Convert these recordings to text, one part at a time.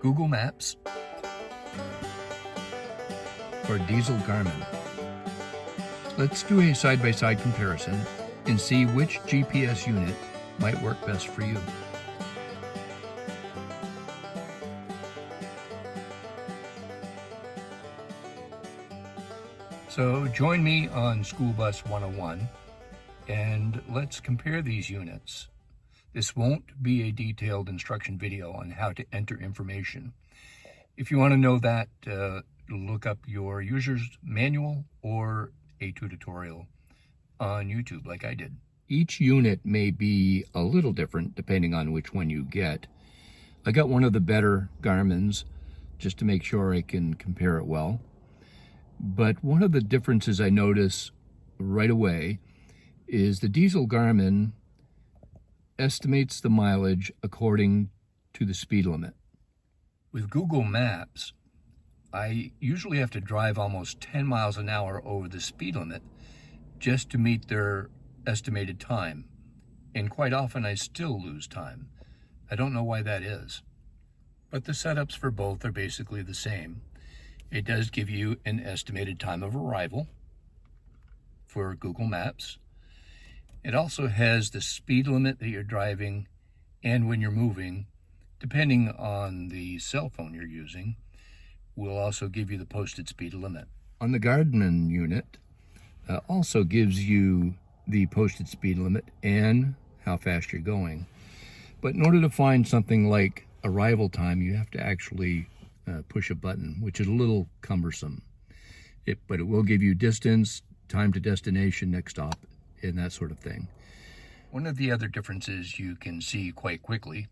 Google Maps or Dezl Garmin. Let's do a side-by-side comparison and see which GPS unit might work best for you. So join me on School Bus 101 and let's compare these units. This won't be a detailed instruction video on how to enter information. If you want to know that, look up your user's manual or a tutorial on YouTube like I did. Each unit may be a little different depending on which one you get. I got one of the better Garmin's just to make sure I can compare it well. But one of the differences I notice right away is the Dezl Garmin estimates the mileage according to the speed limit. With Google Maps, I usually have to drive almost 10 miles an hour over the speed limit just to meet their estimated time. And quite often I still lose time. I don't know why that is. But the setups for both are basically the same. It does give you an estimated time of arrival for Google Maps. It also has the speed limit that you're driving and when you're moving, depending on the cell phone you're using, will also give you the posted speed limit. On the Garmin unit, also gives you the posted speed limit and how fast you're going. But in order to find something like arrival time, you have to actually push a button, which is a little cumbersome. But it will give you distance, time to destination, next stop, and that sort of thing. One of the other differences you can see quite quickly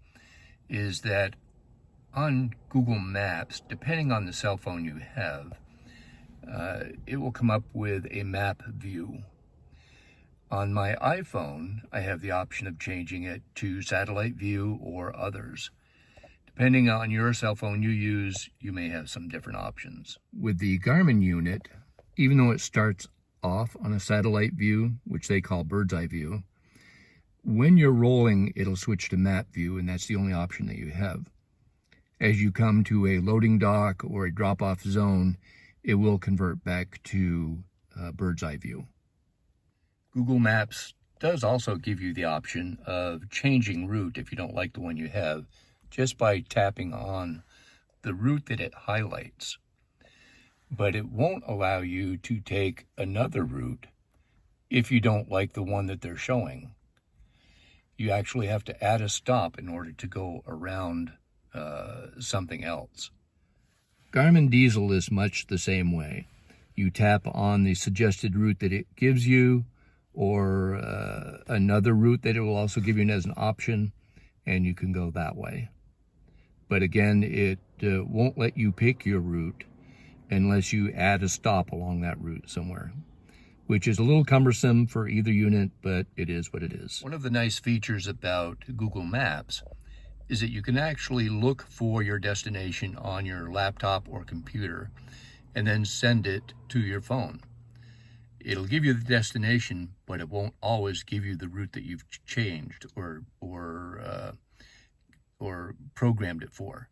is that on Google Maps, depending on the cell phone you have, it will come up with a map view. On my iPhone, I have the option of changing it to satellite view or others. Depending on your cell phone you use, you may have some different options. With the Garmin unit, even though it starts off on a satellite view, which they call bird's eye view, when you're rolling, it'll switch to map view, and that's the only option that you have. As you come to a loading dock or a drop-off zone, it will convert back to bird's eye view. Google Maps does also give you the option of changing route if you don't like the one you have, just by tapping on the route that it highlights. But it won't allow you to take another route if you don't like the one that they're showing. You actually have to add a stop in order to go around something else. Garmin Dezl is much the same way. You tap on the suggested route that it gives you, or another route that it will also give you as an option, and you can go that way. But again, it won't let you pick your route unless you add a stop along that route somewhere, which is a little cumbersome for either unit, but it is what it is. One of the nice features about Google Maps is that you can actually look for your destination on your laptop or computer and then send it to your phone. It'll give you the destination, but it won't always give you the route that you've changed or programmed it for.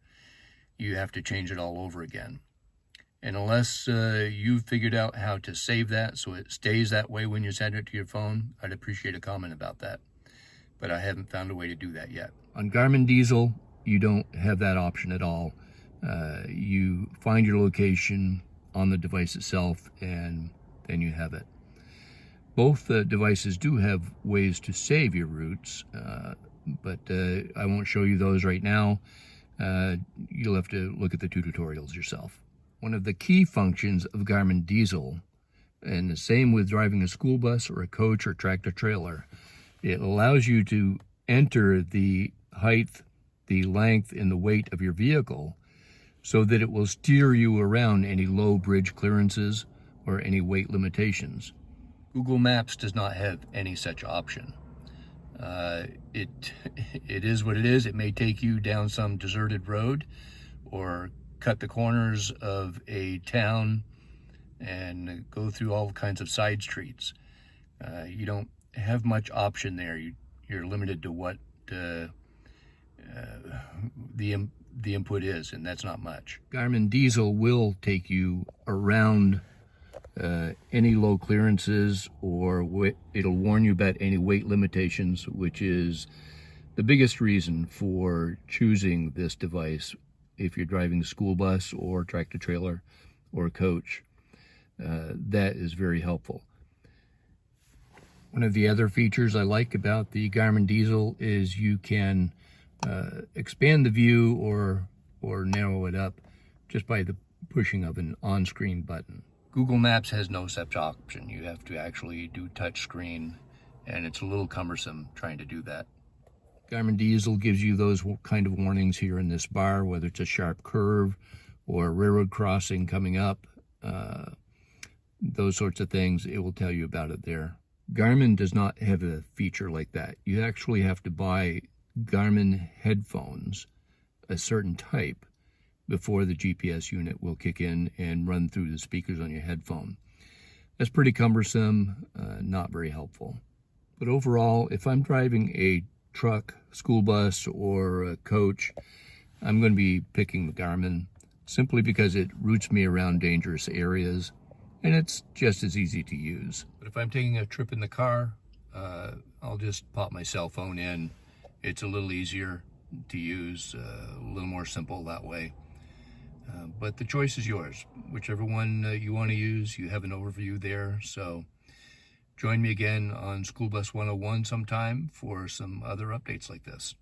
You have to change it all over again. And unless you've figured out how to save that so it stays that way when you send it to your phone, I'd appreciate a comment about that. But I haven't found a way to do that yet. On Garmin Dezl, you don't have that option at all. You find your location on the device itself, and then you have it. Both devices do have ways to save your routes, but I won't show you those right now. You'll have to look at the two tutorials yourself. One of the key functions of Garmin Dezl, and the same with driving a school bus or a coach or tractor trailer, it allows you to enter the height, the length, and the weight of your vehicle so that it will steer you around any low bridge clearances or any weight limitations. Google Maps does not have any such option. It is what it is. It may take you down some deserted road or cut the corners of a town and go through all kinds of side streets. You don't have much option there. You're limited to what the the input is, and that's not much. Garmin Dezl will take you around any low clearances, or it'll warn you about any weight limitations, which is the biggest reason for choosing this device if you're driving a school bus or tractor trailer or a coach. That is very helpful. One of the other features I like about the Garmin Dezl is you can expand the view or narrow it up just by the pushing of an on-screen button. Google Maps has no such option. You have to actually do touch screen, and it's a little cumbersome trying to do that. Garmin Dezl gives you those kind of warnings here in this bar, whether it's a sharp curve or a railroad crossing coming up, those sorts of things. It will tell you about it there. Garmin does not have a feature like that. You actually have to buy Garmin headphones, a certain type, before the GPS unit will kick in and run through the speakers on your headphone. That's pretty cumbersome, not very helpful. But overall, if I'm driving a truck, school bus, or a coach, I'm going to be picking the Garmin simply because it routes me around dangerous areas, and it's just as easy to use. But if I'm taking a trip in the car, I'll just pop my cell phone in. It's a little easier to use, a little more simple that way. But the choice is yours. Whichever one you want to use, you have an overview there. So join me again on School Bus 101 sometime for some other updates like this.